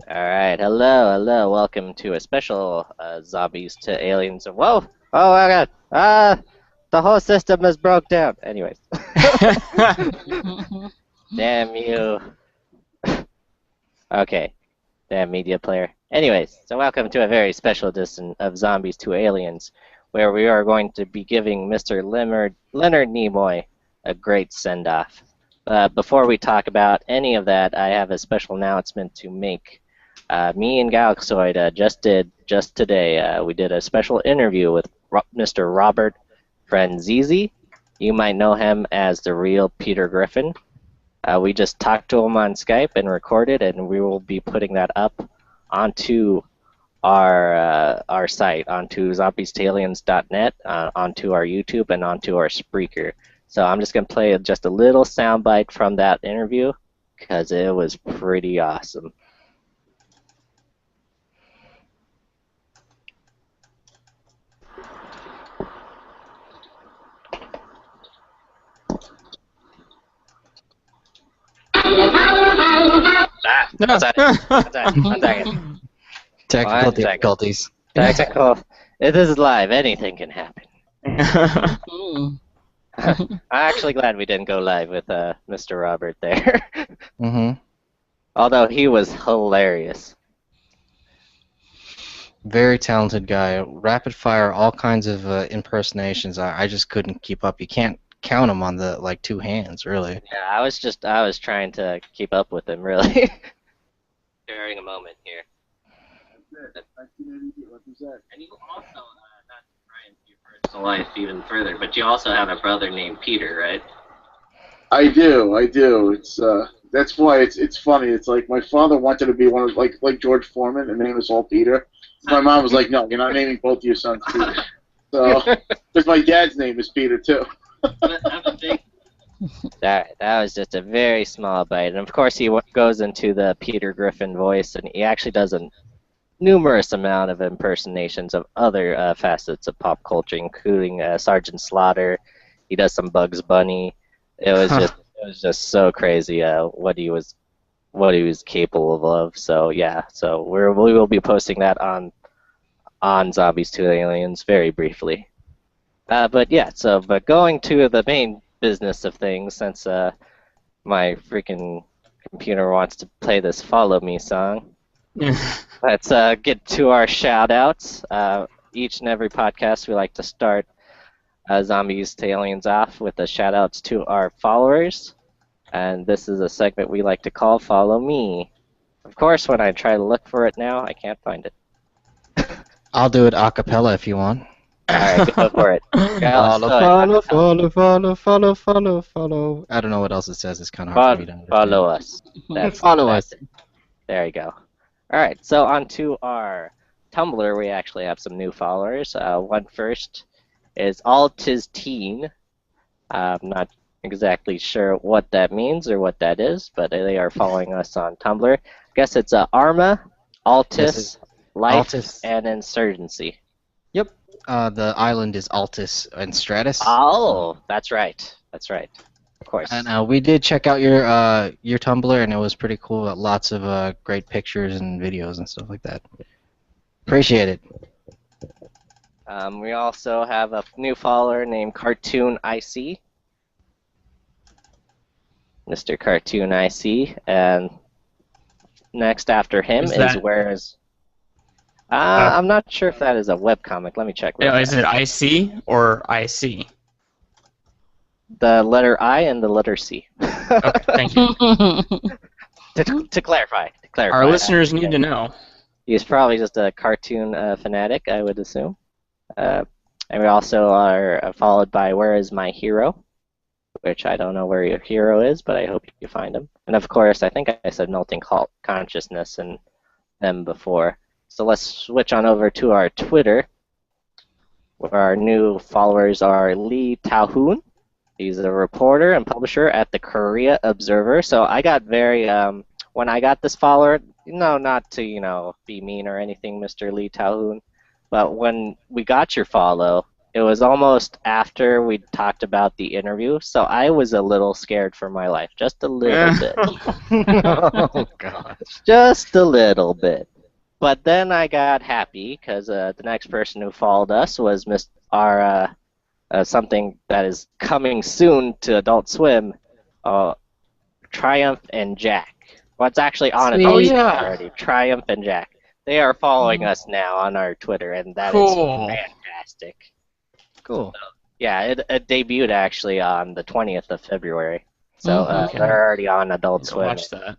Alright, hello, welcome to a special Zombies to Aliens. Whoa! Oh my god! The whole system is broke down! Anyways. Damn you. Okay. Damn media player. Anyways, so welcome to a very special edition of Zombies2Aliens, where we are going to be giving Mr. Leonard Nimoy a great send-off. Before we talk about any of that, I have a special announcement to make. Me and Galaxoid just today. We did a special interview with Mr. Robert Franzese. You might know him as the real Peter Griffin. We just talked to him on Skype and recorded, and we will be putting that up onto our site, onto zombies2aliens.net, onto our YouTube, and onto our Spreaker. So I'm just going to play just a little soundbite from that interview, because it was pretty awesome. One second. Technical difficulties. Technical. This is live. Anything can happen. I'm actually glad we didn't go live with Mr. Robert there. Although he was hilarious. Very talented guy. Rapid fire, all kinds of impersonations. I just couldn't keep up. You can't count them on the two hands, really. Yeah, I was trying to keep up with him, really. Sharing a moment here. That's it. And you also, not to pry into your personal life even further, but you also have a brother named Peter, right? I do. It's that's why it's funny. It's like my father wanted to be one of like George Foreman and name us all Peter. My mom was like, no, you're not naming both your sons Peter. So, because my dad's name is Peter too. That was just a very small bite, and of course he goes into the Peter Griffin voice, and he actually does a numerous amount of impersonations of other facets of pop culture, including Sergeant Slaughter. He does some Bugs Bunny. It was just so crazy what he was capable of. So yeah, so we will be posting that on Zombies2Aliens very briefly. But yeah, but going to the main business of things, since my freaking computer wants to play this Follow Me song. Let's get to our shout-outs. Each and every podcast we like to start Zombies2Aliens off with the shout-outs to our followers. And this is a segment we like to call Follow Me. Of course, when I try to look for it now, I can't find it. I'll do it a cappella if you want. Alright, go for it. Follow. I don't know what else it says. It's kind of hard for me to understand. Follow us. Follow us. There you go. Alright, so on to our Tumblr, we actually have some new followers. One first is AltisTeen. I'm not exactly sure what that means or what that is, but they are following us on Tumblr. I guess it's Arma, Altis, Life, and Insurgency. Yep. The island is Altis and Stratus. Oh, that's right. That's right. Of course. And we did check out your Tumblr, and it was pretty cool. Lots of great pictures and videos and stuff like that. Appreciate it. We also have a new follower named Cartoon IC. Mr. Cartoon IC, and next after him is Where's. I'm not sure if that is a webcomic. Let me check. Is it IC or IC? The letter I and the letter C. Okay, thank you. to clarify. Our listeners need to know. He's probably just a cartoon fanatic, I would assume. And we also are followed by Where Is My Hero? Which I don't know where your hero is, but I hope you find him. And of course, I think I said Melting Consciousness and them before. So let's switch on over to our Twitter, where our new followers are Lee Taohoon. He's a reporter and publisher at the Korea Observer. So I got very when I got this follower, not to, be mean or anything, Mr. Lee Taohoon, but when we got your follow, it was almost after we talked about the interview, so I was a little scared for my life, just a little bit. Oh gosh. Just a little bit. But then I got happy because the next person who followed us was our something that is coming soon to Adult Swim, Triumph and Jack. Well, it's actually on Sweet. Adult Oh, Swim yeah. already. Triumph and Jack. They are following us now on our Twitter, and that is Cool. fantastic. Cool. Yeah, it debuted actually on the 20th of February. So Okay. they're already on Adult Go Swim. watch that.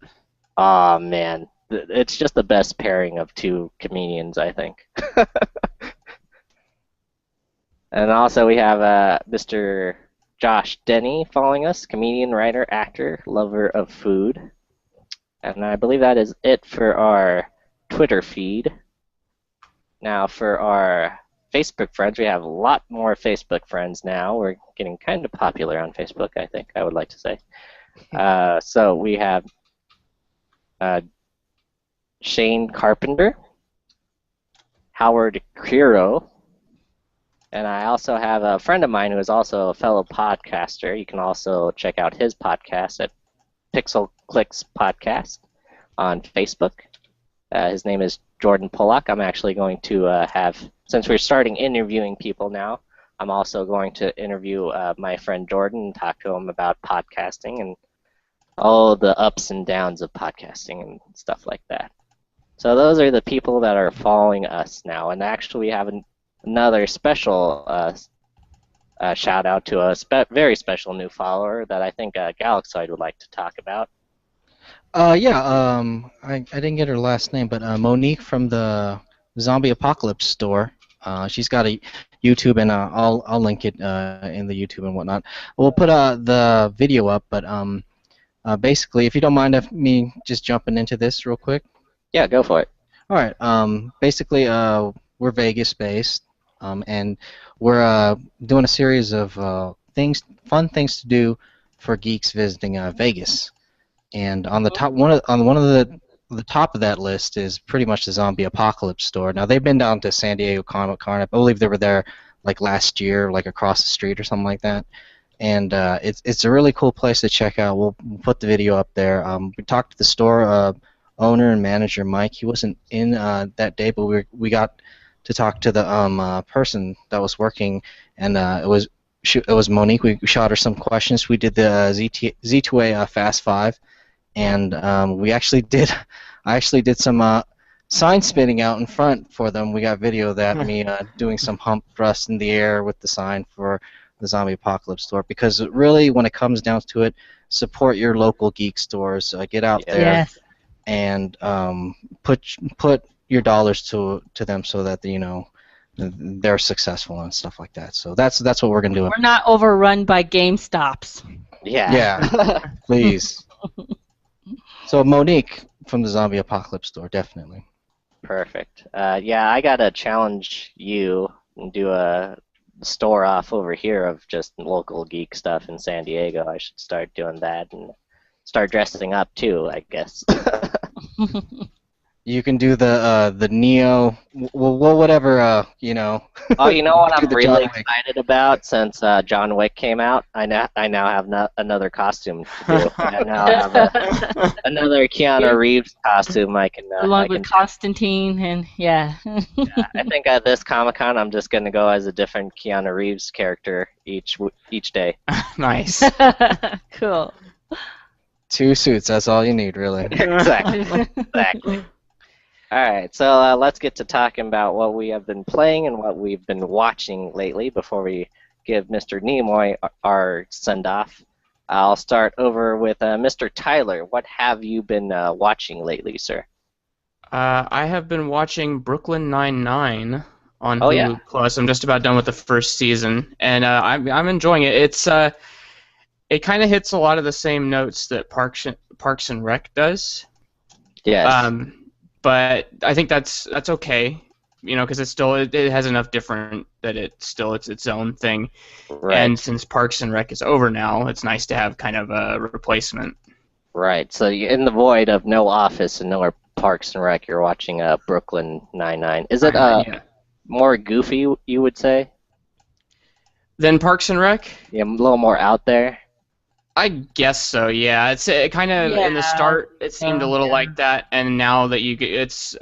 Oh man, it's just the best pairing of two comedians, I think. And also we have Mr. Josh Denny following us, comedian, writer, actor, lover of food. And I believe that is it for our Twitter feed. Now for our Facebook friends, we have a lot more Facebook friends now. We're getting kind of popular on Facebook, I think, I would like to say. So we have Shane Carpenter, Howard Quiro, and I also have a friend of mine who is also a fellow podcaster. You can also check out his podcast at Pixel Clicks Podcast on Facebook. His name is Jordan Pollock. I'm actually going to since we're starting interviewing people now, I'm also going to interview my friend Jordan and talk to him about podcasting and all the ups and downs of podcasting and stuff like that. So those are the people that are following us now. And actually we have another special shout out to a very special new follower that I think Galaxoid would like to talk about. Yeah, I didn't get her last name, but Monique from the Zombie Apocalypse store. She's got a YouTube, and I'll link it in the YouTube and whatnot. We'll put the video up, but basically, if you don't mind me just jumping into this real quick. Yeah, go for it. All right. Basically, we're Vegas-based, and we're doing a series of fun things to do for geeks visiting Vegas. And on the top, one of the top of that list is pretty much the Zombie Apocalypse store. Now they've been down to San Diego Comic-Con. I believe they were there like last year, like across the street or something like that. And it's a really cool place to check out. We'll put the video up there. We talked to the store owner and manager Mike. He wasn't in that day, but we got to talk to the person that was working, and it was Monique. We shot her some questions. We did the Z2A Fast 5. And I actually did some sign spinning out in front for them. We got video of that, me doing some hump thrust in the air with the sign for the Zombie Apocalypse store. Because really, when it comes down to it, support your local geek stores. Get out there Yes. and put your dollars to them so that they're successful and stuff like that. So that's what we're gonna do. We're not overrun by GameStops. Yeah. Yeah, please. So Monique from the Zombie Apocalypse store, definitely. Perfect. Yeah, I gotta challenge you and do a store off over here of just local geek stuff in San Diego. I should start doing that and start dressing up too, I guess. You can do the Neo, well, whatever, Oh, you know what I'm do the really John Wick. excited about since John Wick came out? I now have another costume to do. I now have another Keanu Reeves costume I can. Along with Constantine and yeah. I think at this Comic-Con I'm just gonna go as a different Keanu Reeves character each day. Nice. Cool. 2 suits, that's all you need, really. Exactly. All right, so let's get to talking about what we have been playing and what we've been watching lately before we give Mr. Nimoy our send-off. I'll start over with Mr. Tyler. What have you been watching lately, sir? I have been watching Brooklyn Nine-Nine on Oh, Hulu yeah. Plus. I'm just about done with the first season, and I'm enjoying it. It kind of hits a lot of the same notes that Parks and Rec does. Yes. But I think that's okay, because it has enough different that it's its own thing. Right. And since Parks and Rec is over now, it's nice to have kind of a replacement. Right. So in the void of no Office and no Parks and Rec, you're watching Brooklyn Nine-Nine. Is it Yeah. more goofy, you would say? Then Parks and Rec? Yeah, a little more out there. I guess so. Yeah, it's kind of in the Yeah. start it seemed a little Yeah. like that, and now that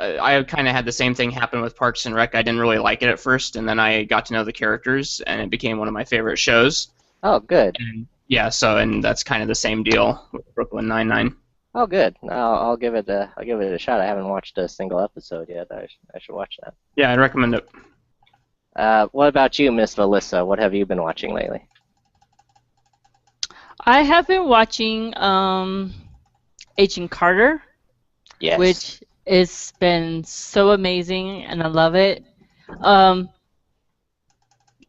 I kind of had the same thing happen with Parks and Rec. I didn't really like it at first, and then I got to know the characters, and it became one of my favorite shows. Oh, good. And yeah, and that's kind of the same deal with Brooklyn Nine-Nine. Oh, good. I'll give it a shot. I haven't watched a single episode yet. I should watch that. Yeah, I'd recommend it. What about you, Miss Melissa? What have you been watching lately? I have been watching Agent Carter, Yes. which has been so amazing, and I love it. Um,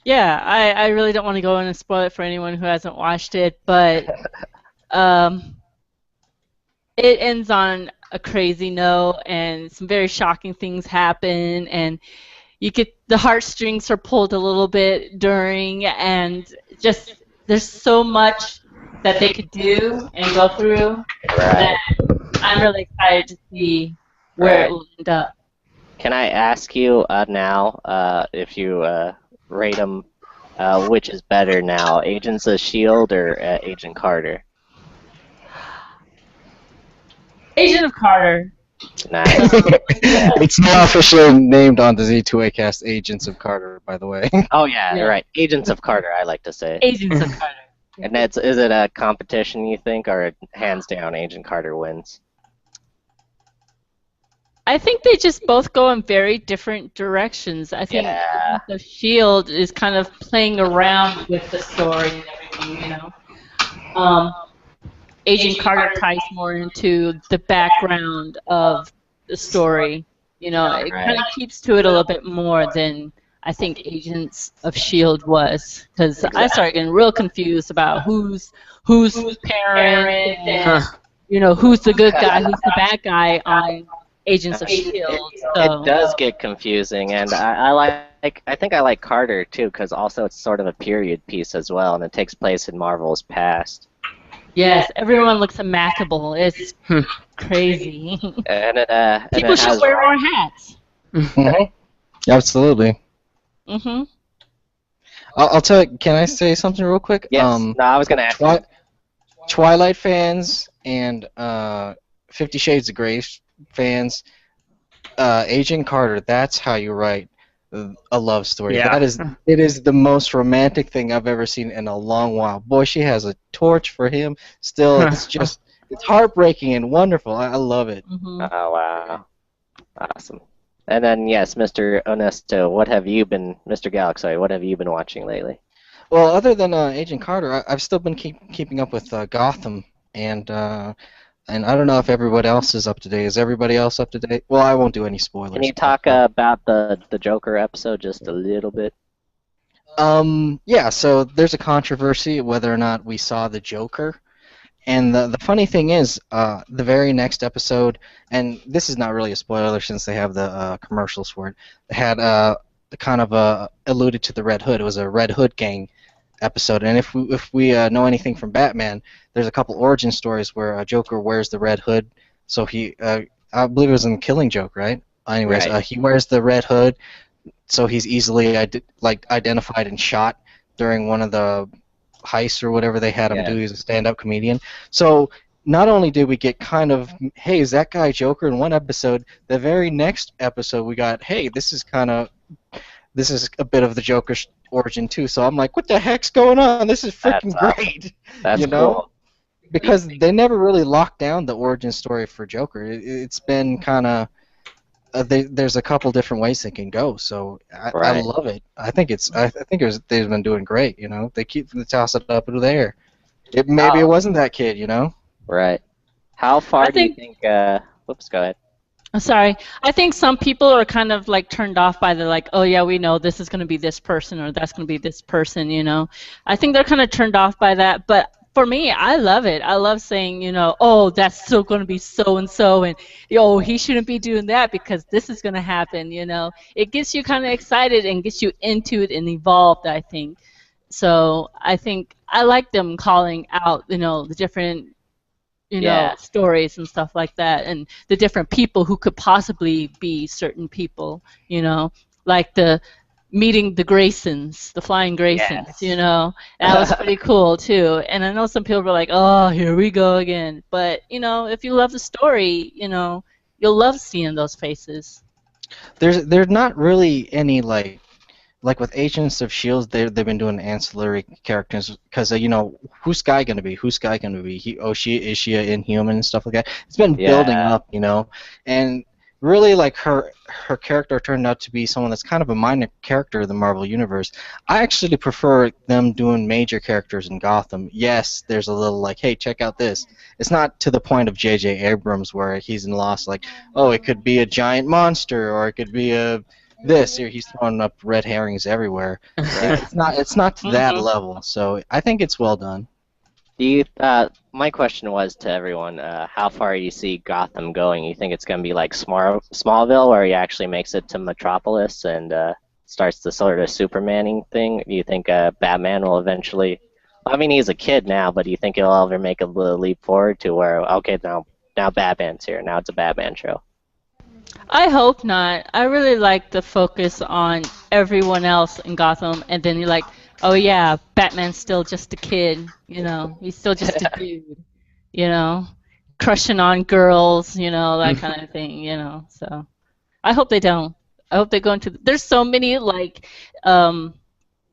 yeah, I really don't want to go in and spoil it for anyone who hasn't watched it, but it ends on a crazy note, and some very shocking things happen, and the heartstrings are pulled a little bit during, and just there's so much that they could do and go through that I'm really excited to see where it will end up. Can I ask you now if you rate them, which is better now, Agents of S.H.I.E.L.D. or Agent Carter? Agent of Carter. Nice. It's now officially named on the Z2A cast Agents of Carter, by the way. Oh yeah, Yeah. right. Agents of Carter, I like to say. Agents of Carter. And is it a competition, you think, or hands down Agent Carter wins? I think they just both go in very different directions. I think Yeah. the Shield is kind of playing around with the story and everything, you know. Agent Carter ties more into the background of the story. You know, it kind of keeps to it a little bit more than I think Agents of S.H.I.E.L.D. was, because I started getting real confused about who's parent and you know who's the good guy, who's the bad guy on Agents of S.H.I.E.L.D. So. It does get confusing, and I think I like Carter too, because also it's sort of a period piece as well, and it takes place in Marvel's past. Yes, everyone looks immaculable. It's crazy. And People should wear more hats. Absolutely. Mm-hmm. I'll tell you, can I say something real quick? Yes. No, I was gonna ask. Twilight fans and 50 Shades of Grey fans, Agent Carter, that's how you write a love story. Yeah. It is the most romantic thing I've ever seen in a long while. Boy, she has a torch for him. Still, it's heartbreaking and wonderful. I love it. Mm-hmm. Oh wow, awesome. And then yes, Mr. Onesto, Mr. Galaxy, sorry, what have you been watching lately? Well, other than Agent Carter, I've still been keeping up with Gotham, and I don't know if everybody else is up to date. Is everybody else up to date? Well, I won't do any spoilers. Can you talk about the Joker episode just a little bit? Yeah, so there's a controversy whether or not we saw the Joker. And the funny thing is, the very next episode, and this is not really a spoiler since they have the commercials for it, had kind of alluded to the Red Hood. It was a Red Hood gang episode, and if we know anything from Batman, there's a couple origin stories where Joker wears the Red Hood. So I believe it was in Killing Joke, right? Anyways, Right. He wears the Red Hood, so he's easily identified and shot during one of the heists or whatever they had him do. He's a stand-up comedian. So not only did we get kind of, hey, is that guy Joker in one episode, the very next episode we got, hey, this is a bit of the Joker's origin too. So I'm like, what the heck's going on? This is freaking great. That's you know? cool. Because they never really locked down the origin story for Joker. It's been kind of there's a couple different ways they can go. So I love it. I think they've been doing great. You know, they toss it up into the air. Maybe it wasn't that kid. You know. Right. How far do you think? Whoops. Go ahead. I'm sorry. I think some people are kind of like turned off by the like, oh yeah, we know this is going to be this person or that's going to be this person, you know. I think they're kind of turned off by that, but for me, I love it. I love saying, you know, oh, that's still going to be so and so, and oh, he shouldn't be doing that because this is going to happen, you know. It gets you kind of excited and gets you into it and evolved, I think. So I think I like them calling out, you know, the different Yeah. stories and stuff like that, and the different people who could possibly be certain people, like the meeting the Graysons, the flying Graysons, Yes. that was pretty cool too. And I know some people were like, oh, here we go again. But, if you love the story, you'll love seeing those faces. There's not really any like with Agents of Shield, they've been doing ancillary characters because who's Sky gonna be? Who's Sky gonna be? Is she an Inhuman and stuff like that? It's been building Yeah. up, and really like her character turned out to be someone that's kind of a minor character in the Marvel universe. I actually prefer them doing major characters in Gotham. Yes, there's a little like, hey, check out this. It's not to the point of J.J. Abrams where he's in Lost, like, oh, it could be a giant monster or it could be a this, or he's throwing up red herrings everywhere. It's not to that level. So I think it's well done. My question was to everyone, how far you see Gotham going? You think it's going to be like Smallville, where he actually makes it to Metropolis and starts the sort of Supermaning thing? Do you think Batman will eventually? I mean, he's a kid now, but do you think he'll ever make a little leap forward to where, okay, now Batman's here, now it's a Batman show? I hope not. I really like the focus on everyone else in Gotham, and then you're like, oh yeah, Batman's still just a kid, he's still just a dude, crushing on girls, that kind of thing, So I hope they don't. I hope they go into. There's so many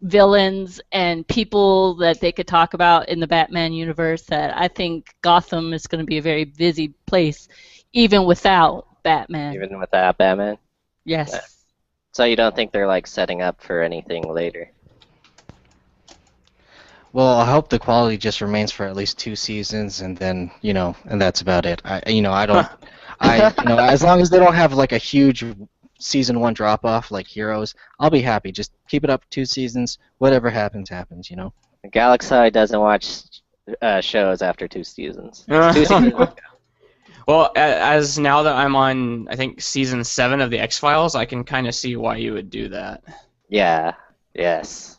villains and people that they could talk about in the Batman universe that I think Gotham is going to be a very busy place, even without Batman. Even without Batman? Yes. Yeah. So you don't think they're like setting up for anything later? Well, I hope the quality just remains for at least 2 seasons, and then and that's about it. I don't, as long as they don't have like a huge season 1 drop off like Heroes, I'll be happy. Just keep it up 2 seasons. Whatever happens, happens. Galaxy doesn't watch shows after 2 seasons. 2 seasons. Well, as now that I'm on, I think, season 7 of the X-Files, I can kind of see why you would do that. Yeah. Yes.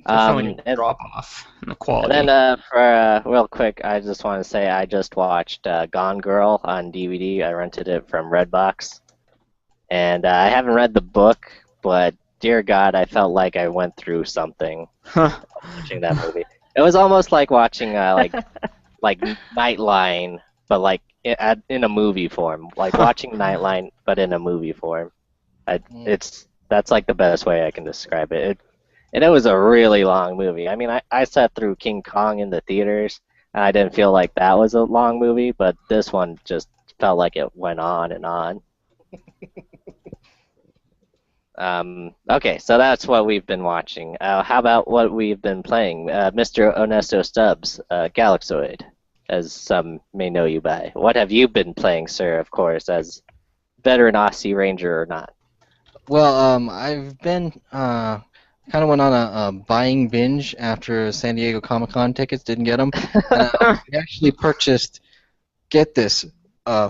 Definitely drop off in the quality. And then, for real quick, I just want to say I just watched Gone Girl on DVD. I rented it from Redbox, and I haven't read the book, but dear God, I felt like I went through something watching that movie. It was almost like watching like Nightline, but like in a movie form, like watching Nightline, but in a movie form. That's like the best way I can describe it. And it was a really long movie. I mean, I sat through King Kong in the theaters, and I didn't feel like that was a long movie, but this one just felt like it went on and on. Okay, so that's what we've been watching. How about what we've been playing? Mr. Ernesto Stubbs, Galaxoid, as some may know you by. What have you been playing, sir, of course, as veteran Aussie Ranger or not? Well, I've been kind of went on a buying binge after San Diego Comic-Con tickets, didn't get them. I actually purchased, get this,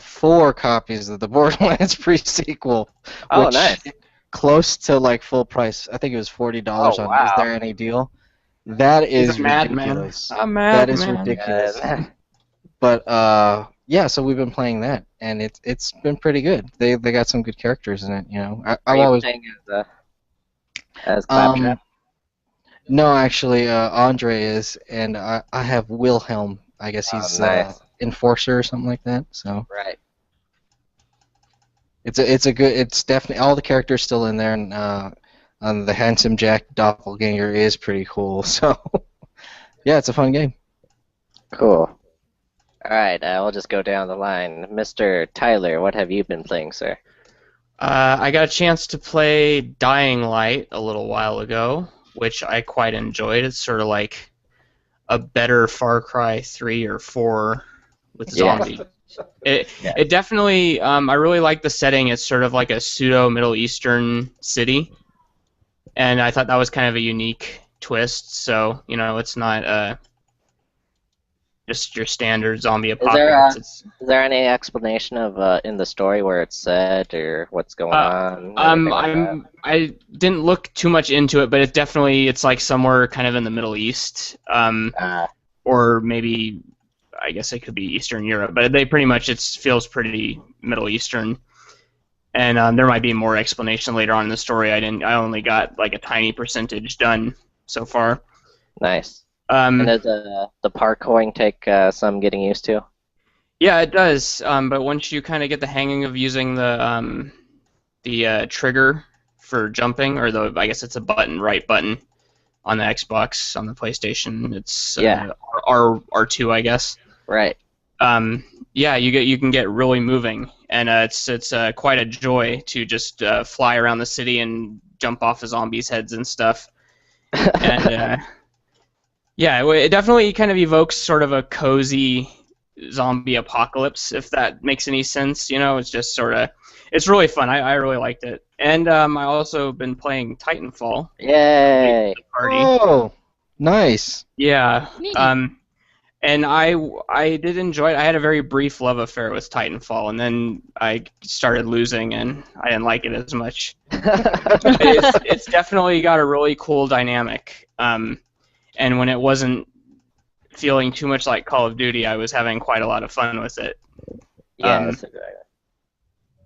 4 copies of the Borderlands pre-sequel. Oh, which nice. Close to like full price. I think it was $40 Oh, on wow. Is There Any Deal? That is He's a madman. ridiculous. A madman. That is ridiculous. But yeah, so we've been playing that, and it's been pretty good. They got some good characters in it. Are I've you always playing as Claptrap? no, actually, Andre is, and I have Wilhelm. I guess he's nice. Enforcer or something like that. So Right. it's definitely all the characters still in there, and the handsome Jack doppelganger is pretty cool. So yeah, it's a fun game. Cool. All right, we'll just go down the line. Mr. Tyler, what have you been playing, sir? I got a chance to play Dying Light a little while ago, which I quite enjoyed. It's sort of like a better Far Cry 3 or 4 with zombies. It definitely, I really like the setting. It's sort of like a pseudo Middle Eastern city, and I thought that was kind of a unique twist. So it's not just your standard zombie apocalypse. Is there any explanation of in the story where it's set or what's going on? I didn't look too much into it, but it's like somewhere kind of in the Middle East, or maybe I guess it could be Eastern Europe, but they pretty much it feels pretty Middle Eastern. And there might be more explanation later on in the story. I only got like a tiny percentage done so far. Nice. And does the parkouring take some getting used to? Yeah, it does. But once you kind of get the hanging of using the trigger for jumping, or I guess it's a right button on the Xbox, on the PlayStation, it's R2, I guess. Right. Yeah, you can get really moving, and it's quite a joy to just fly around the city and jump off of zombies' heads and stuff. And yeah, it definitely kind of evokes sort of a cozy zombie apocalypse, if that makes any sense. It's just sort of, it's really fun. I really liked it. And I also been playing Titanfall. Yay! Oh, nice. Yeah. Neat. And I did enjoy it. I had a very brief love affair with Titanfall, and then I started losing, and I didn't like it as much. It's definitely got a really cool dynamic. And when it wasn't feeling too much like Call of Duty, I was having quite a lot of fun with it. Yeah, that's exactly.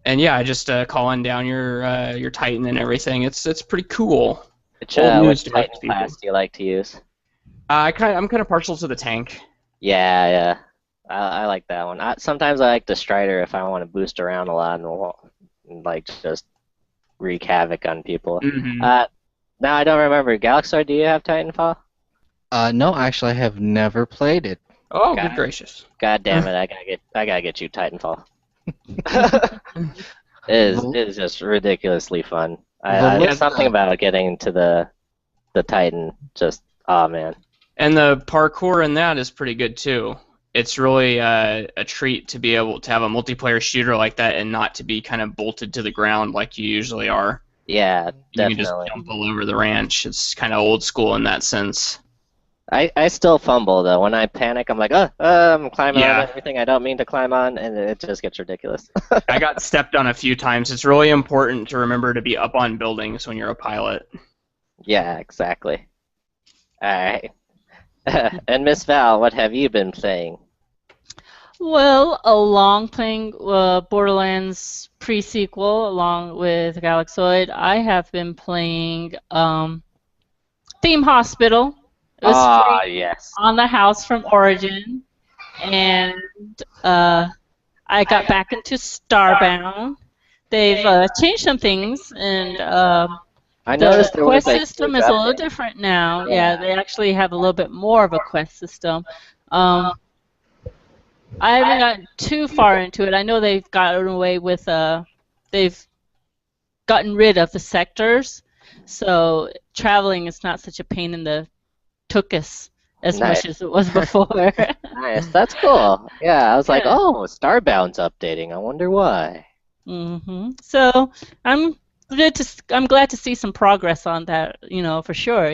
And yeah, just calling down your Titan and everything. It's pretty cool. Which Titan class do you like to use? I'm kind of partial to the tank. Yeah. I like that one. Sometimes I like the Strider if I want to boost around a lot and like just wreak havoc on people. Mm-hmm. Now I don't remember. Galaxy, do you have Titanfall? No, actually, I have never played it. Oh, good gracious! God damn it! I gotta get you Titanfall. It is just ridiculously fun. There's something about getting into the Titan. Just man. And the parkour in that is pretty good too. It's really a treat to be able to have a multiplayer shooter like that and not to be kind of bolted to the ground like you usually are. Yeah, definitely. You can just jump all over the ranch. It's kind of old school in that sense. I still fumble though. When I panic, I'm like, I'm climbing on everything I don't mean to climb on, and it just gets ridiculous. I got stepped on a few times. It's really important to remember to be up on buildings when you're a pilot. Yeah, exactly. All right. And Miss Val, what have you been playing? Well, along playing Borderlands pre-sequel along with Galaxoid, I have been playing Theme Hospital. It was free yes. on the house from Origin, and I got back into Starbound. They've changed some things, and I noticed the there was quest system is a little different now. Yeah, they actually have a little bit more of a quest system. I haven't gotten too far into it. I know they've gotten away with they've gotten rid of the sectors, so traveling is not such a pain in the tuchus as much as it was before. Nice, that's cool. Yeah, I was like, oh, Starbound's updating. I wonder why. So I'm glad to see some progress on that. For sure.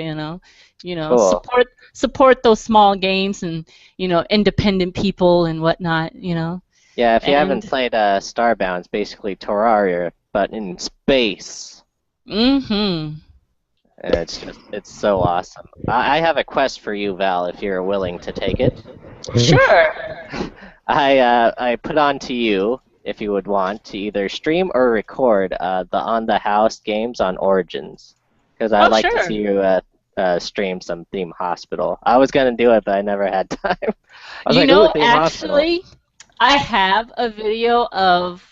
Cool. Support those small games and independent people and whatnot. Yeah, if you haven't played Starbound, it's basically Terraria, but in space. And it's so awesome. I have a quest for you, Val, if you're willing to take it. Sure. I put on to you, if you would want, to either stream or record the On the House games on Origins. Because I'd like to see you stream some Theme Hospital. I was going to do it, but I never had time. Actually, I have a video of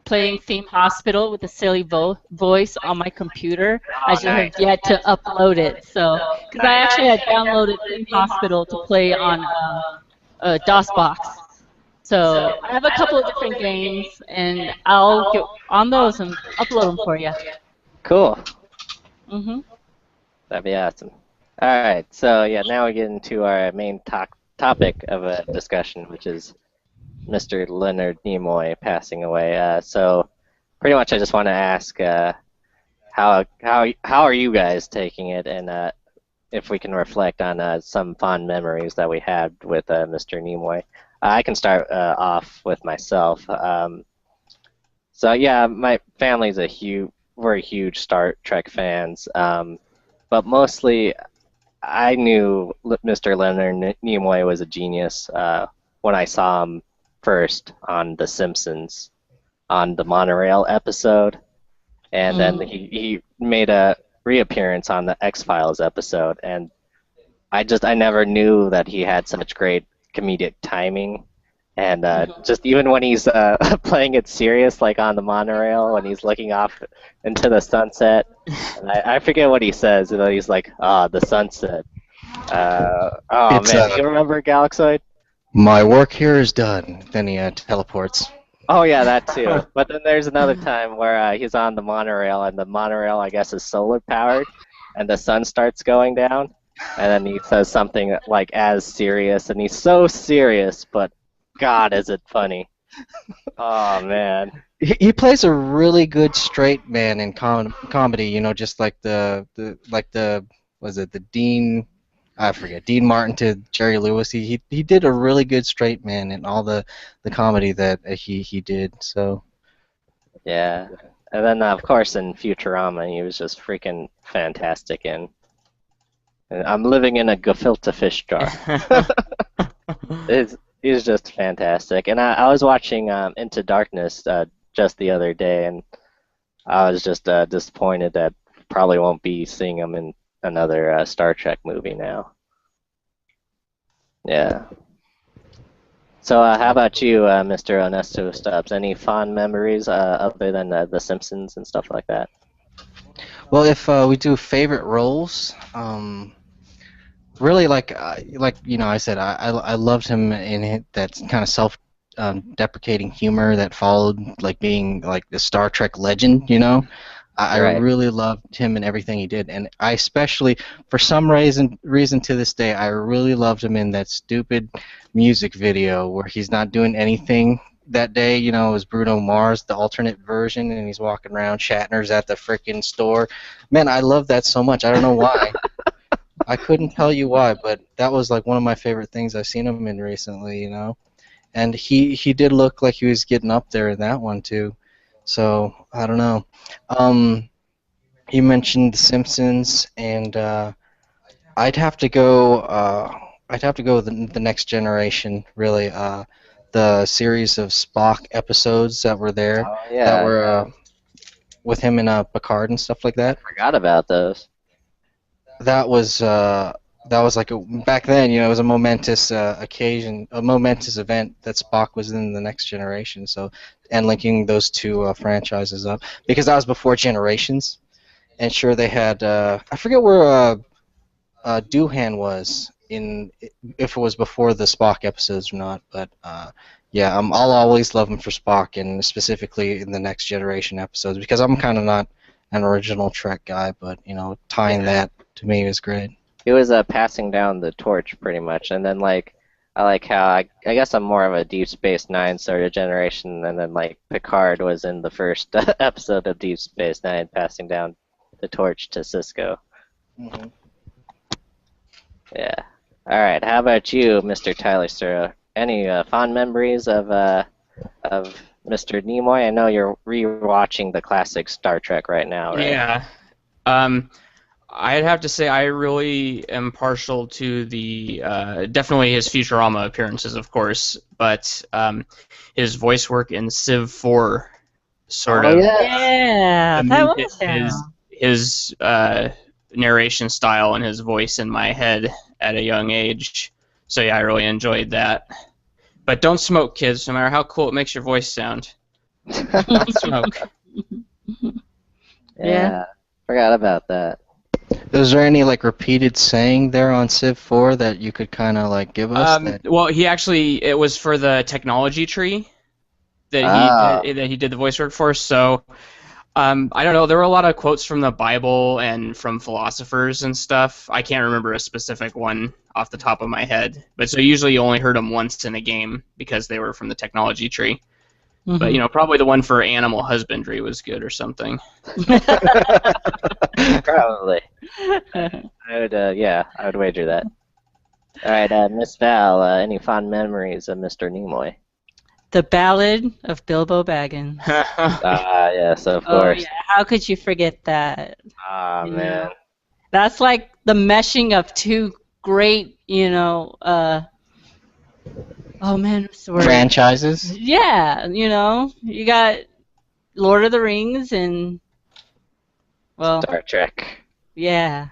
playing Theme Hospital with a silly voice on my computer. I just have yet to upload it. So, because I actually had downloaded Theme Hospital to play on DOSBox. So I have a couple of different games, and I'll get on those and upload them for you. Cool. That'd be awesome. All right. So yeah, now we get into our main topic of a discussion, which is Mr. Leonard Nimoy passing away. So pretty much I just want to ask how are you guys taking it, and if we can reflect on some fond memories that we had with Mr. Nimoy. I can start off with myself. So yeah, my family's very huge Star Trek fans, but mostly I knew Mr. Leonard Nimoy was a genius. when I saw him first on The Simpsons on the monorail episode, and then he made a reappearance on the X-Files episode, and I never knew that he had such great comedic timing. And just even when he's playing it serious, like on the monorail, when he's looking off into the sunset, and I forget what he says. You know, he's like, "Ah, the sunset." Oh It's man, do you remember Galaxoid? my work here is done. Then he teleports. Oh yeah, that too. But then there's another time where he's on the monorail, and the monorail, I guess, is solar powered, and the sun starts going down, and then he says something like as serious, and he's so serious, but God, is it funny? Oh man. He plays a really good straight man in comedy. You know, just like the was it the Dean? I forget, Dean Martin to Jerry Lewis. He did a really good straight man in all the comedy that he did. So Yeah. And then of course in Futurama, he was just freaking fantastic in. I'm living in a gefilte fish jar. He's just fantastic. And I was watching Into Darkness just the other day, and I was just disappointed that probably won't be seeing him in another Star Trek movie now. Yeah. So how about you, Mr. Ernesto Stubbs? Any fond memories other than The Simpsons and stuff like that? well, if we do favorite roles, really like you know I said I loved him in that kind of self deprecating humor that followed like being like the Star Trek legend, you know. I Right. really loved him in everything he did, and I especially, for some reason to this day, I really loved him in that stupid music video where he's not doing anything that day. You know, it was Bruno Mars, the alternate version, and he's walking around. Shatner's at the frickin' store. Man, I love that so much. I don't know why. I couldn't tell you why, but that was like one of my favorite things I've seen him in recently. You know, and he did look like he was getting up there in that one too. So I don't know. You mentioned The Simpsons, and I'd have to go. I'd have to go with the Next Generation. Really, the series of Spock episodes that were there, Oh that yeah, were with him and Picard and stuff like that. forgot about those. That was like back then. You know, it was a momentous occasion, a momentous event that Spock was in the Next Generation. So, and linking those two franchises up, because that was before Generations. And sure, they had I forget where Doohan was in, if it was before the Spock episodes or not, but yeah, I'll always love him for Spock, and specifically in the Next Generation episodes, because I'm kind of not an original Trek guy, but you know, tying that to me is great. He was passing down the torch pretty much, and then like I like how I guess I'm more of a Deep Space Nine sort of generation, and then like Picard was in the first episode of Deep Space Nine, passing down the torch to Cisco. Mm-hmm. Yeah. All right. How about you, Mr. Tyler Sturrow? Any fond memories of Mr. Nimoy? I know you're rewatching the classic Star Trek right now, right? Yeah. I'd have to say I really am partial to the definitely his Futurama appearances, of course, but his voice work in Civ 4 sort of Yeah, that was cemented his narration style and his voice in my head at a young age. So yeah, I really enjoyed that. But don't smoke, kids, no matter how cool it makes your voice sound. Don't smoke. Yeah. Forgot about that. Was there any like repeated saying there on Civ 4 that you could kind of like give us? Well, it was for the technology tree that he did the voice work for. So I don't know. There were a lot of quotes from the Bible and from philosophers and stuff. I can't remember a specific one off the top of my head. But so usually you only heard them once in a game because they were from the technology tree. Mm-hmm. But you know, probably the one for animal husbandry was good or something. Probably. I would wager that. All right, Miss Val, any fond memories of Mr. Nimoy? The Ballad of Bilbo Baggins. Yes, of Oh course. yeah, how could you forget that? Ah, You man. know, that's like the meshing of two great, Oh man, sorry. Franchises. Yeah, you got Lord of the Rings and well, Star Trek. yeah.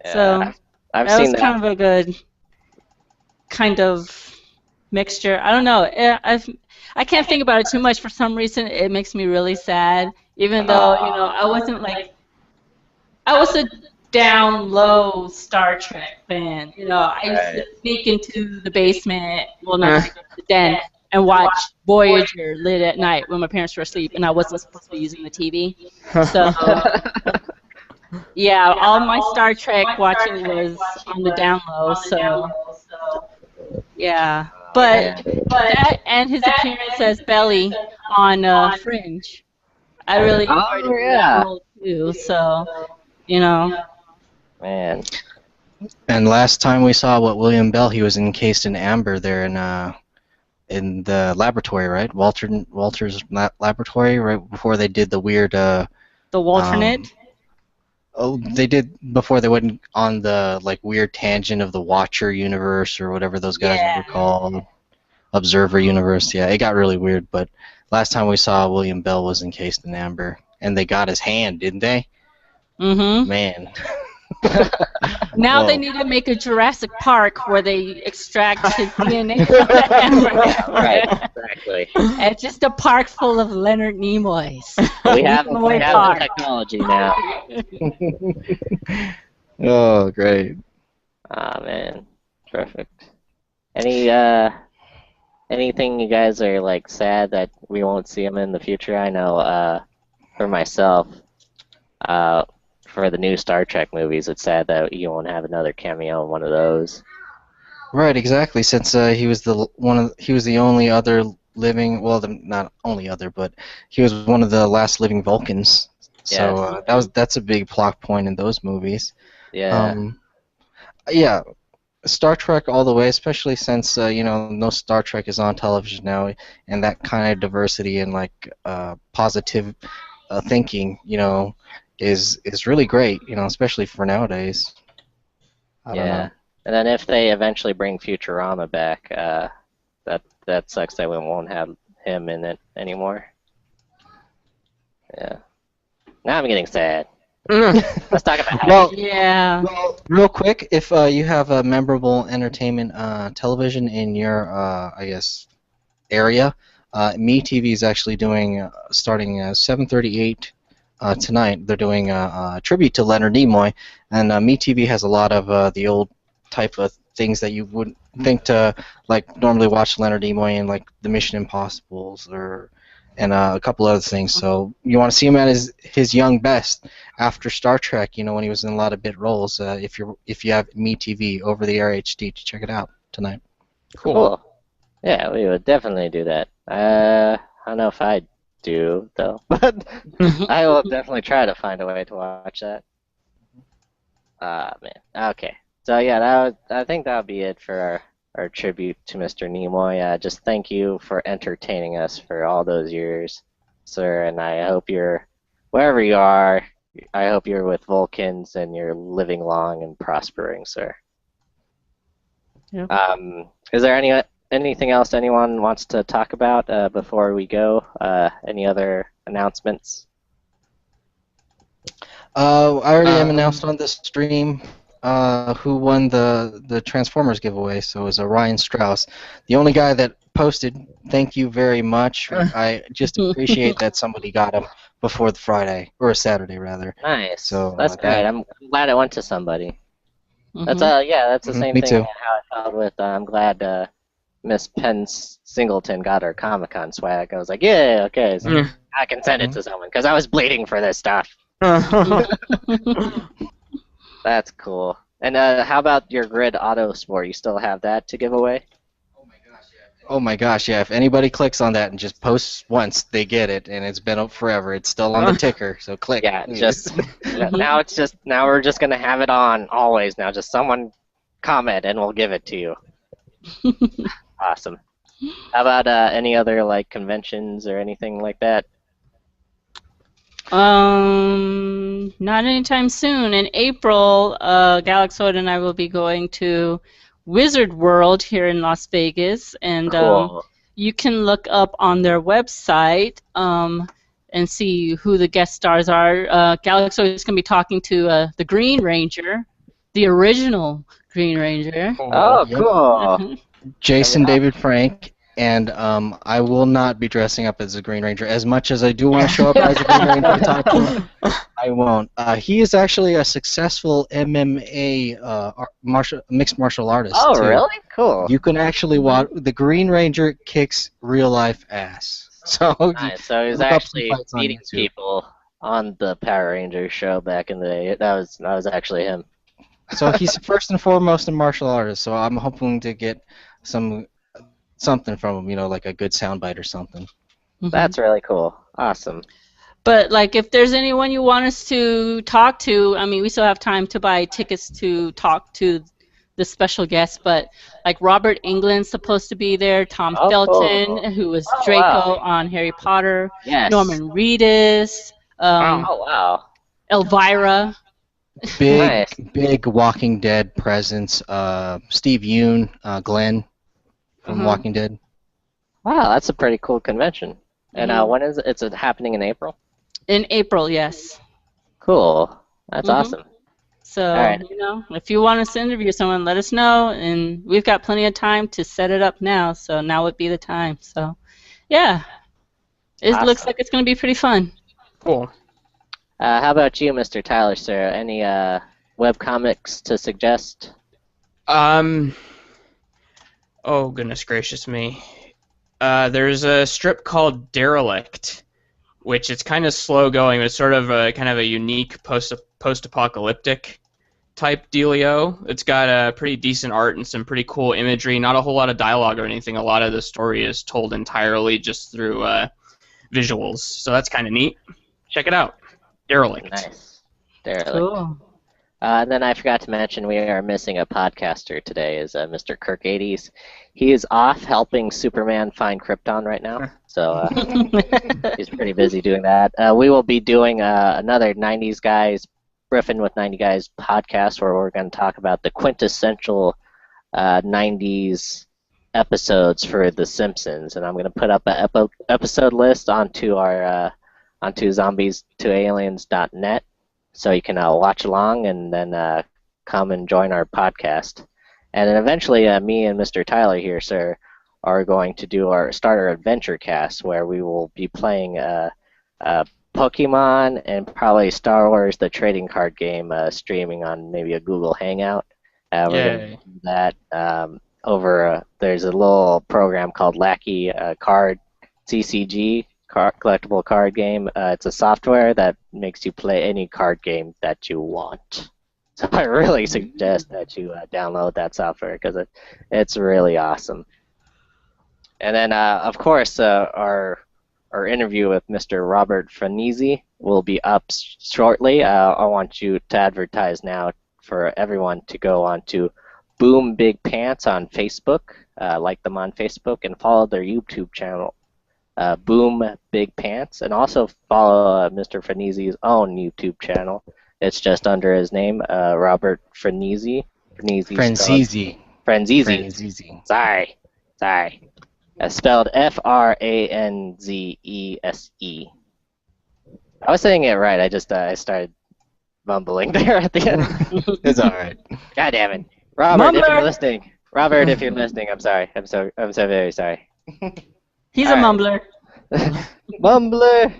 Yeah, So I've that seen was kind that. of a good kind of mixture. I don't know. I can't think about it too much for some reason. It makes me really sad, even though I wasn't like I was a down low Star Trek fan. I used to Right. sneak into the basement, well, not the basement, the den, and watch Voyager lit at night when my parents were asleep, and I wasn't supposed to be using the TV. So, yeah, all my Star Trek watching was on the down low. So, yeah, but Yeah. that and his appearance as Belly on Fringe, I really enjoyed Oh him in that yeah, role too. So, you know, man. And last time we saw what William Bell, he was encased in amber there in the laboratory, right? Walter's laboratory, right before they did the weird. the Um, Walternet. oh, they did before they went on the like weird tangent of the Watcher universe or whatever those guys Yeah. were called. Observer universe. Yeah, it got really weird. But last time we saw William Bell was encased in amber, and they got his hand, didn't they? Mm-hmm. Man. Now they Whoa. need to make a Jurassic Park where they extract his DNA from the Yeah, right. hammer. Exactly. It's just a park full of Leonard Nimoys. We have Nimoy the Park. technology now. Oh, great. Ah man, perfect. Any anything you guys are like sad that we won't see him in the future? I know for myself, uh for the new Star Trek movies, it's sad that you won't have another cameo in one of those. Right, exactly. Since he was the only other living, well, not only other, but he was one of the last living Vulcans. So Yes. that's a big plot point in those movies. Yeah. Um, yeah, Star Trek all the way, especially since no Star Trek is on television now, and that kind of diversity and like positive thinking, is really great, especially for nowadays. I don't Yeah. know. And then if they eventually bring Futurama back, that sucks that we won't have him in it anymore. Yeah. Now I'm getting sad. Let's talk about Well, Yeah. real quick, if you have a memorable entertainment television in your, I guess, area, MeTV is actually doing, starting 7:38 tonight, they're doing a tribute to Leonard Nimoy, and MeTV has a lot of the old type of things that you wouldn't think to like normally watch Leonard Nimoy in, like the Mission Impossibles and a couple other things. So you want to see him at his young best after Star Trek, when he was in a lot of bit roles. If you have MeTV over the air HD, to check it out tonight. Cool. Yeah, we would definitely do that. I don't know if I do though, but I will definitely try to find a way to watch that. Ah man. Okay. So yeah, I think that would be it for our tribute to Mr. Nimoy. Just thank you for entertaining us for all those years, sir. And I hope you're wherever you are. I hope you're with Vulcans and you're living long and prospering, sir. Yep. Is there anything else anyone wants to talk about before we go? Any other announcements? I already am announced on this stream who won the Transformers giveaway, so it was Ryan Strauss. The only guy that posted, thank you very much. I just appreciate that somebody got him before the Friday, or Saturday rather. Nice. So That's great. I'm glad it went to somebody. That's Mhm. yeah, that's the same me thing too. how I felt with I'm glad Miss Penn Singleton got her Comic-Con swag. I was like, yeah, okay, so I can send it to someone because I was bleeding for this stuff. That's cool. And how about your Grid Auto Sport? You still have that to give away? Oh my gosh, yeah, if anybody clicks on that and just posts once, they get it, and it's been up forever. It's still on the ticker, so click. Yeah, just now we're just gonna have it on always now. Just someone comment and we'll give it to you. Awesome. How about any other like conventions or anything like that? Not anytime soon. In April, Galaxoid and I will be going to Wizard World here in Las Vegas, and Cool. you can look up on their website and see who the guest stars are. Galaxo is going to be talking to the Green Ranger, the original Green Ranger. Oh, Yep. cool. Jason Yeah. David Frank, and I will not be dressing up as a Green Ranger. As much as I do want to show up as a Green Ranger to talk to him, I won't. He is actually a successful MMA mixed martial artist. Oh, too. really? Cool. You can actually watch the Green Ranger kicks real life ass. So Nice. So he was look up some actually fights on beating YouTube. people on the Power Rangers show back in the day. That was actually him. So he's first and foremost a martial artist. So I'm hoping to get something from him, like a good soundbite or something. That's really cool. Awesome. But like, if there's anyone you want us to talk to, I mean, we still have time to buy tickets to talk to the special guests. But like Robert Englund's supposed to be there, Tom Oh, Felton, cool. who was Oh, Draco wow. on Harry Potter, Yes. Norman Reedus, Oh, wow. Elvira. Nice. Big Walking Dead presence. Steve Yeun, Glenn from Mhm. Walking Dead. Wow, that's a pretty cool convention. And Mhm. when is it? It's happening in April? In April, yes. Cool. That's Mhm. awesome. So, All right. if you want us to interview someone, let us know, and we've got plenty of time to set it up now, so now would be the time. So, yeah. It looks Awesome. like it's going to be pretty fun. Cool. How about you, Mr. Tyler, sir? Any webcomics to suggest? Oh, goodness gracious me. There's a strip called Derelict, which it's kind of slow going. It's sort of kind of a unique post-apocalyptic type dealio. It's got pretty decent art and some pretty cool imagery. Not a whole lot of dialogue or anything. A lot of the story is told entirely just through visuals. So that's kind of neat. Check it out. Derelict. Nice. Derelict. Cool. And then I forgot to mention we are missing a podcaster today, is Mr. Kirk 80s. He is off helping Superman find Krypton right now, so he's pretty busy doing that. We will be doing another 90s Guys, Griffin with 90 Guys podcast where we're going to talk about the quintessential 90s episodes for The Simpsons, and I'm going to put up an episode list onto our onto Zombie2Aliens.net. So you can watch along and then come and join our podcast. And then eventually me and Mr. Tyler here, sir, are going to start our adventure cast where we will be playing Pokemon and probably Star Wars, the trading card game, streaming on maybe a Google Hangout. We're going to do that over, there's a little program called Lackey Card CCG. Collectible card game. It's a software that makes you play any card game that you want. So I really suggest that you download that software because it's really awesome. And then, of course, our interview with Mr. Robert Franisi will be up shortly. I want you to advertise now for everyone to go on to Boom Big Pants on Facebook, like them on Facebook, and follow their YouTube channel. Boom Big Pants, and also follow Mr. Franisi's own YouTube channel. It's just under his name, Robert Franisi. Franzese. Sorry. Spelled Franzese. I was saying it right. I started mumbling there at the end. It's all right. God damn it, Robert! If Mumbler. you're listening, Robert, if you're listening, I'm sorry. I'm so very sorry. He's All a right. mumbler. Mumbler.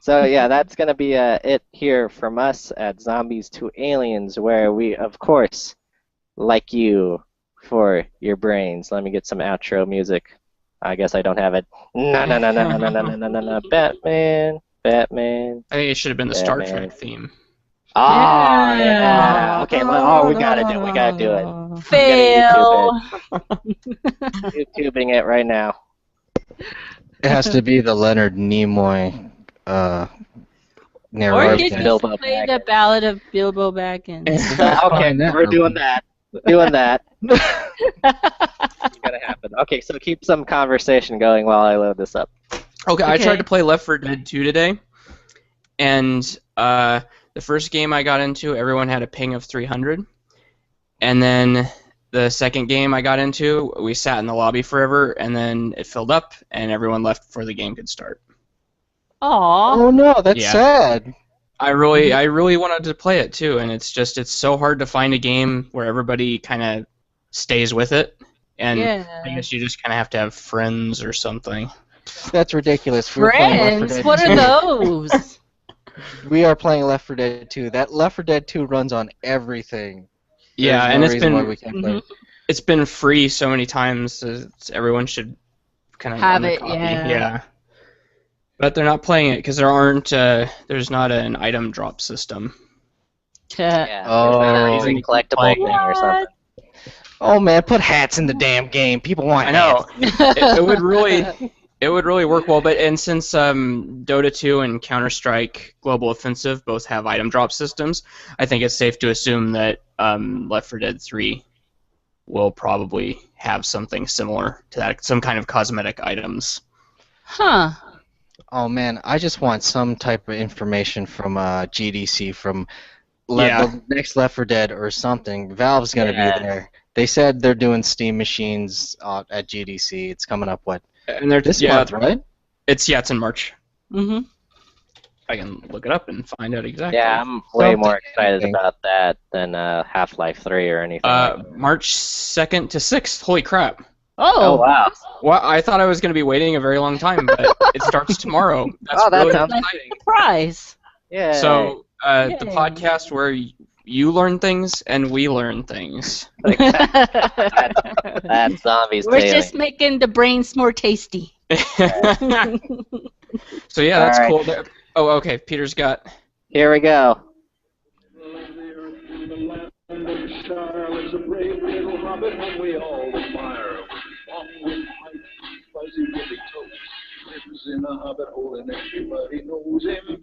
So yeah, that's gonna be it here from us at Zombies2Aliens, where we, of course, like you for your brains. Let me get some outro music. I guess I don't have it. No, Batman. I think it should have been the Star Batman. Trek theme. Oh yeah. Okay. We gotta do it. Fail. YouTubing it right now. It has to be the Leonard Nimoy Or narration. you can Bilbo just play Baggins. the Ballad of Bilbo Baggins. Okay, we're doing that. Doing that. It's gonna happen. Okay, so keep some conversation going while I load this up. Okay, I Okay. tried to play Left 4 Dead 2 today, and the first game I got into, everyone had a ping of 300, and then The second game I got into, we sat in the lobby forever, and then it filled up, and everyone left before the game could start. Aw. Oh no, that's Yeah. sad. I really wanted to play it too, and it's so hard to find a game where everybody kind of stays with it, and Yeah. I guess you just kind of have to have friends or something. That's ridiculous. We were playing Left 4 Friends? Dead What 2. are those? We are playing Left 4 Dead 2. That Left 4 Dead 2 runs on everything. Yeah, There's and no it's reason why been we can't play. it's been free so many times. Everyone should kind of Have own a it, copy. yeah. But they're not playing it because there's not an item drop system. Yeah, Oh. it's not Reason a to keep collectible playing. thing or something. Oh man, put hats in the damn game. People want I know. hats. it would really work well, and since Dota 2 and Counter-Strike Global Offensive both have item drop systems, I think it's safe to assume that Left 4 Dead 3 will probably have something similar to that, some kind of cosmetic items. Huh. Oh man, I just want some type of information from GDC from Yeah. the next Left 4 Dead or something. Valve's gonna Yeah. be there. They said they're doing Steam machines at GDC. It's coming up And they're this month, right? It's in March. Mm-hmm. I can look it up and find out exactly. Yeah, I'm way Something, more excited anything. about that than Half-Life 3 or anything. like that. March 2nd to 6th. Holy crap. Oh, wow. Well, I thought I was going to be waiting a very long time, but it starts tomorrow. That's Oh, that really sounds exciting. Surprise. Yeah. So, the Yay. podcast where you learn things and we learn things. That's Zombies We're Tailing. just making the brains more tasty. So yeah, that's All cool. Oh, okay. Peter's got. Here we go. In a hobbit hole and everybody knows him.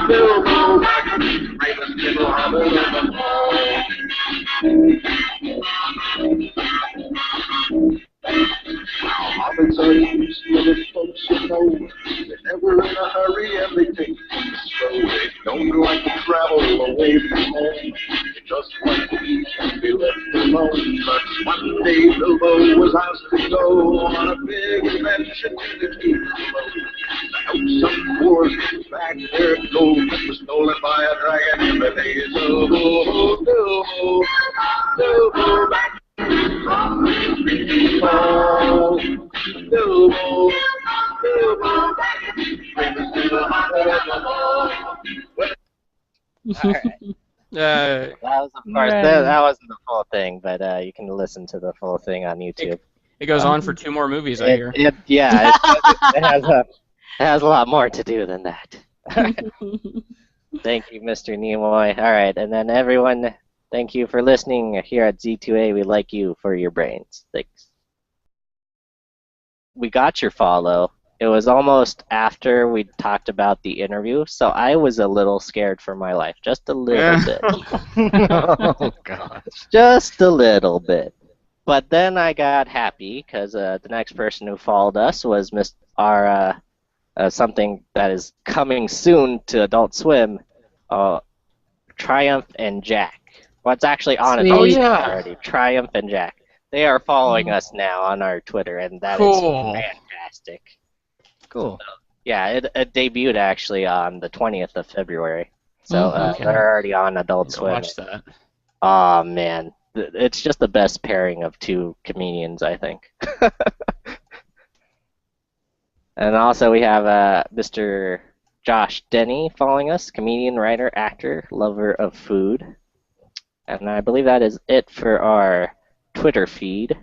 Bilbo Baggins, bravest little hobbit of them all. Hobbits are useful folks who know they're never in a hurry and they take things slow. They don't like to travel away from home. They just want to eat and be left alone. But one day Bilbo was asked to go on a big adventure to the king's road. To help some poor get back their gold that was stolen by a dragon in the days of old. Bilbo, Bilbo back. Bilbo, Bilbo, bravest little hobbit of them all. That was, of course, Right. that wasn't the full thing, but you can listen to the full thing on YouTube. It goes on for 2 more movies, I hear. It has a lot more to do than that. Thank you, Mr. Nimoy. All right, and then everyone, thank you for listening here at Z2A. We like you for your brains. Thanks. We got your follow. It was almost after we talked about the interview, so I was a little scared for my life, just a little bit. Oh gosh. Just a little bit. But then I got happy because the next person who followed us was our something that is coming soon to Adult Swim, Triumph and Jack. Well, it's actually on Sweet. Adult Oh, Swim yeah. already. Triumph and Jack. They are following us now on our Twitter, and that is Cool. fantastic. Cool. Yeah, it debuted actually on the 20th of February. So Okay. they're already on Adult I'll Swim. watch that. Oh man, it's just the best pairing of two comedians, I think. And also we have Mr. Josh Denny following us, comedian, writer, actor, lover of food. And I believe that is it for our Twitter feed.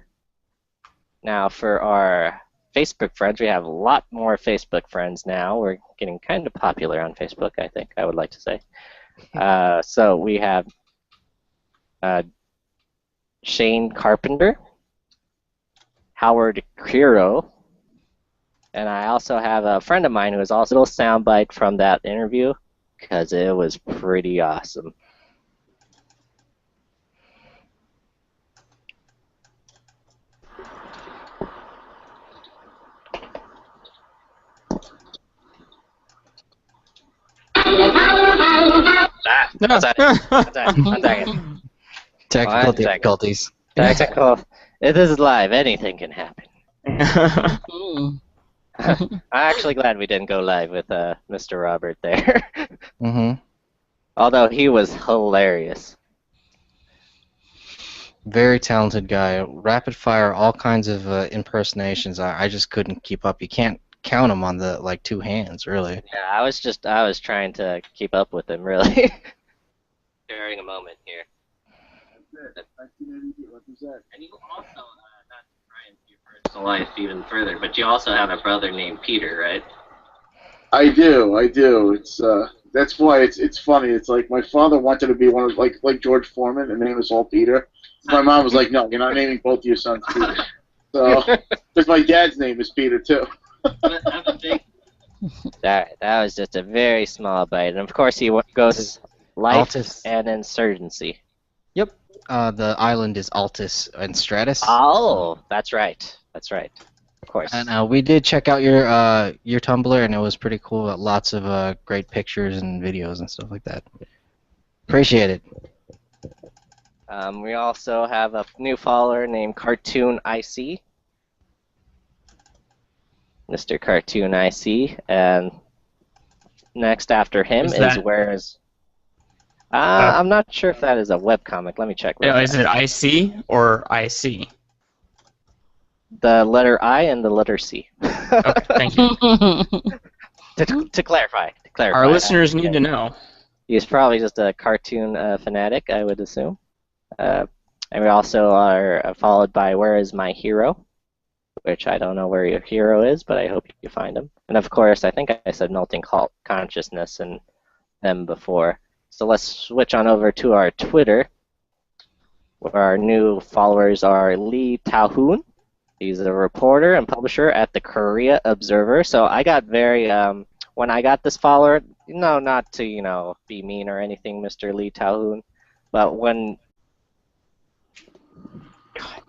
Now for our Facebook friends, we have a lot more Facebook friends now. We're getting kind of popular on Facebook, I think, I would like to say. So we have Shane Carpenter, Howard Quiro, and I also have a friend of mine who is also a little soundbite from that interview because it was pretty awesome. One second. One second. Technical One second. difficulties. Technical. This is live. Anything can happen. Mm. I'm actually glad we didn't go live with Mr. Robert there. Mm-hmm. Although he was hilarious. Very talented guy. Rapid fire, all kinds of impersonations. I just couldn't keep up. You can't count them on the like two hands, really. Yeah, I was trying to keep up with him, really. Sharing a moment here. That's it. 1980, what was that? And you also, not to try and see your personal life even further, but you also have a brother named Peter, right? I do. It's that's why it's funny. It's like my father wanted to be one of like George Foreman, and the name is all Peter. My mom was like, no, you're not naming both your sons Peter. So, because my dad's name is Peter too. That was just a very small bite, and of course he goes life Altus. and insurgency. Yep. The island is Altus and Stratus. Oh, that's right. That's right. Of course. And we did check out your Tumblr, and it was pretty cool. Lots of great pictures and videos and stuff like that. Appreciate it. We also have a new follower named Cartoon IC. Mr. Cartoon IC, and next after him is Where's. I'm not sure if that is a webcomic. Let me check. Yeah, is it IC or IC? The letter I and the letter C. Okay, thank you. To clarify. Our listeners need to know. He's probably just a cartoon fanatic, I would assume. And we also are followed by Where Is My Hero? Which I don't know where your hero is, but I hope you find him. And of course, I think I said Melting Consciousness and them before. So let's switch on over to our Twitter, where our new followers are Lee Taohoon. He's a reporter and publisher at the Korea Observer. So I got very, when I got this follower, not to, be mean or anything, Mr. Lee Taohoon, but when... God.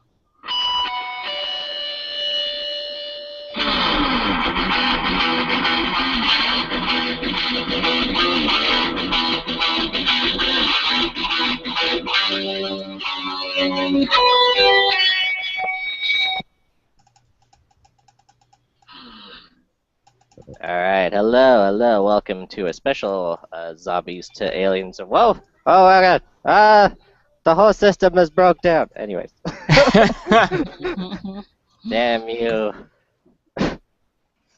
Alright, hello, welcome to a special Zombies to Aliens. Whoa! Oh my god! The whole system is broke down! Anyways. Damn you.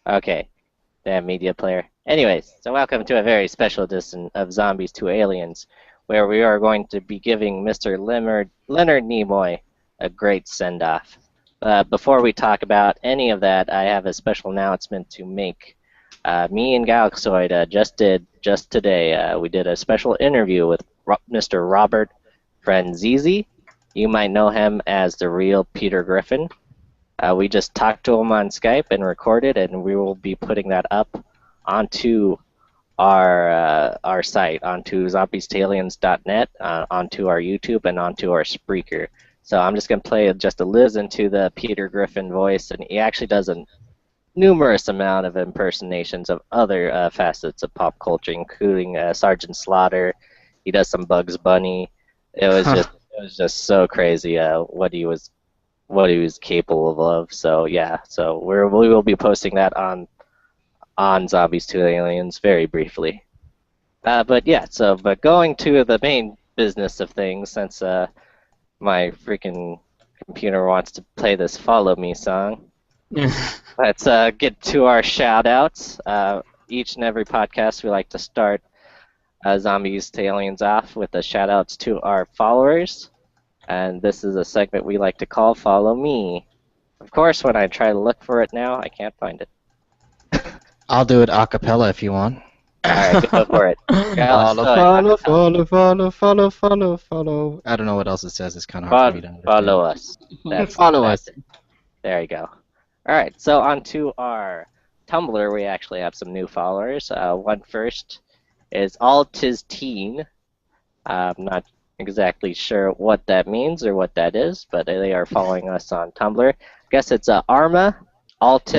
Okay. Damn media player. Anyways, so welcome to a very special edition of Zombies2Aliens, where we are going to be giving Mr. Leonard Nimoy a great send-off. Before we talk about any of that, I have a special announcement to make. Me and Galaxoid just today, we did a special interview with Mr. Robert Franzese. You might know him as the real Peter Griffin. We just talked to him on Skype and recorded, and we will be putting that up onto our site, onto zombies2aliens.net, onto our YouTube, and onto our Spreaker. So I'm just going to play just a listen to the Peter Griffin voice, and he actually does a numerous amount of impersonations of other facets of pop culture, including Sergeant Slaughter. He does some Bugs Bunny. It was just so crazy what he was capable of. So yeah, so we will be posting that on Zombies2Aliens very briefly. But yeah, but going to the main business of things, since my freaking computer wants to play this Follow Me song. Let's get to our shout-outs. Each and every podcast, we like to start Zombies2Aliens off with the shout-outs to our followers. And this is a segment we like to call Follow Me. Of course, when I try to look for it now, I can't find it. I'll do it a cappella if you want. Alright, go for it. Follow. I don't know what else it says. It's kind of hard for me to understand. Follow us. Follow us. There you go. Alright, so on to our Tumblr, we actually have some new followers. One first is AltisTeen. I'm not exactly sure what that means or what that is, but they are following us on Tumblr. I guess it's Arma, Altis,